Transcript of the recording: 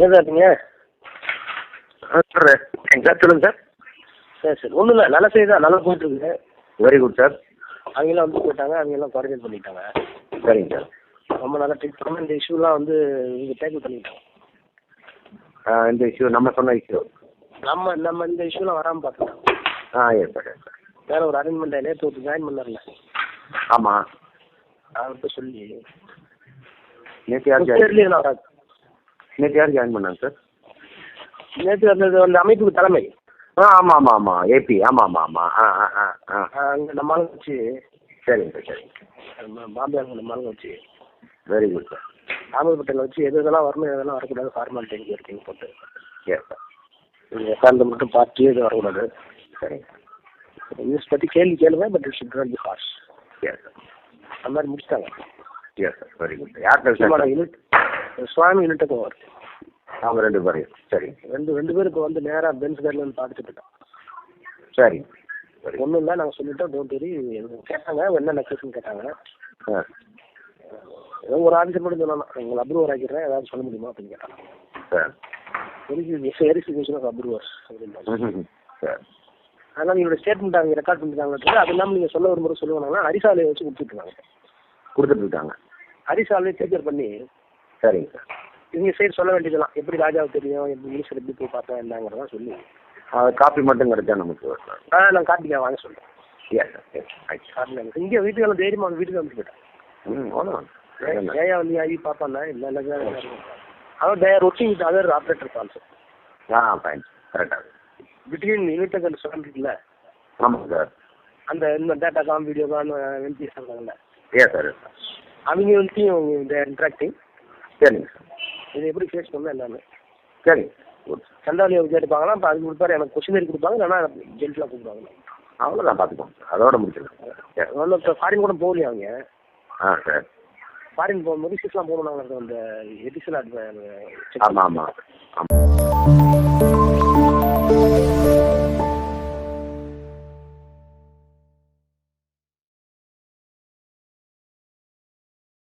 ஏதா இருக்கீங்க? சார் சொல்லுங்கள் சார். சரி சரி, ஒன்றும் இல்லை, நல்ல செய்தி தான், நல்லா போயிட்டுருக்கு. Very good sir. அவங்கெல்லாம் வந்து போயிட்டாங்க, அவங்கெல்லாம் குவாரண்டைன் பண்ணிட்டாங்க. சரிங்க சார். ரொம்ப நல்லா ட்ரீட் பண்ணாமல் இந்த இஷ்யூலாம் வந்து இங்கே டேக்கிள் பண்ணிட்டாங்க. இந்த இஷ்யூ நம்ம சொன்ன இஷ்யூ நம்ம இந்த இஷ்யூலாம் வராமல் பார்த்துட்டோம். S sir, yes sir. வேறு ஒரு அரேஞ்ச்மெண்ட் நேற்று ஒரு ஜாயின் பண்ணார்ல. ஆமாம், அவர்கிட்ட சொல்லி நேற்று யார் தெரியல வராது. நேற்று யார் ஜாயின் பண்ணாங்க சார்? நேற்று அந்த அமைப்புக்கு தலைமை. ஆமாம் ஆமாம் ஆமாம், ஏபி. ஆமாம் ஆமாம் ஆமாம். அங்கே நம்ம ஆளுங்க வச்சு. சரிங்க சார், சரிங்க. பாம்பே அங்கே நம்ம ஆளுங்க வச்சு. Very good sir. Ahmed Patel வச்சு எதெல்லாம் வரணும் எதெல்லாம் வரக்கூடாது ஃபார்மாலிட்டி இருக்கீங்க போட்டு. Yes sir. நீங்கள் எஃப்ஆர்ல மட்டும் பார்ட்டி எதுவும் வரக்கூடாது. சரிங்க சார். நியூஸ் பற்றி கேள்வி கேளுங்க, but it should not be harsh. Yes sir. அந்த மாதிரி முடிச்சிட்டாங்க. Yes sir, very good. யார் பேசுகிறாங்க? யூனிட் சுவாமி யூனிட்டுக்கு போவார். அவங்க 2 பேரையும். சரி, ரெண்டு பேரும் இப்போ வந்து நேராக பென்ஸ் கார்டில் வந்து பார்த்துட்டு போயிட்டோம். சரி. ஒன்றும் இல்லை, நாங்கள் சொல்லிட்டோம். Don't worry. கேட்டாங்க என்ன நெக்லஸ்ன்னு கேட்டாங்க. ஏதோ ஒரு ஆஃபீஸர் மட்டும் சொன்னாங்க, உங்களை அப்ரூவர் ஆக்கிடுறேன், ஏதாவது சொல்ல முடியுமா அப்படின்னு கேட்டாங்க. சார் வெரிஃபிகேஷன் ஆஃப் அப்ரூவர்ஸ் அப்படின்னு. சார், அதனால் எங்களோட ஸ்டேட்மெண்ட் அவங்க ரெக்கார்ட் பண்ணிட்டாங்க. அது இல்லாமல் நீங்கள் சொல்ல ஒரு முறை சொல்லுவாங்கன்னா அரிசாலையை வச்சு கொடுத்துட்ருக்காங்க. அரிசாலையை டீச்சர் பண்ணி. சரிங்க சார். இவங்க சைடு சொல்ல வேண்டியதெல்லாம் எப்படி ராஜாவுக்கு தெரியும், எப்படி மினிஸ்டர் எப்படி போய் பார்த்தா என்னங்கிறதா சொல்லி காப்பி மட்டும் கிடைச்சா நமக்கு. நான் காப்பிக்கா வாங்க சொல்கிறேன். Yes sir. காப்பி இங்கே வீட்டுக்கு தைரியமாக வந்து வீட்டுக்கு வந்து போயிட்டேன். ஏயா வந்து ஐவி பார்ப்பாண்ணா இல்லை இல்லை சார். அவன் they're working with other operators also. Fine, கரெக்டாக. பிட்வீன் யூனிட் அண்ட் ஸ்டூடெண்ட் இருக்குல்ல. ஆமாம் சார். இந்த டேட்டா காம் வீடியோ காம் எம்பிஎஸ் இருக்காங்கல்ல. Yes sir, yes sir. அவங்க வந்து தேர் இன்ட்ராக்டிங். சரிங்க சார். இது எப்படி ஃபேஸ் பண்ணலாம் எல்லாமே. சரிங்க. சண்டாலியை கேட்டுப்பாங்கன்னா இப்போ அதுக்கு கொடுப்பாரு, எனக்கு கொஸ்டின் கொடுப்பாங்க, இல்லைன்னா ஜென்டலாக கூப்பிடுவாங்க. அவ்வளோதான், பார்த்துக்கோங்க சார். அதோட முடிச்சிருக்கோம். ஒன்றும் இப்போ ஃபாரின் கூட போகலையா அவங்க? சார். ஃபாரின் போகும்போது மெடிசின்ஸ்லாம் போகணும். நாங்கள் அந்த எடிசன். ஆமாம் ஆமாம் ஆமாம்.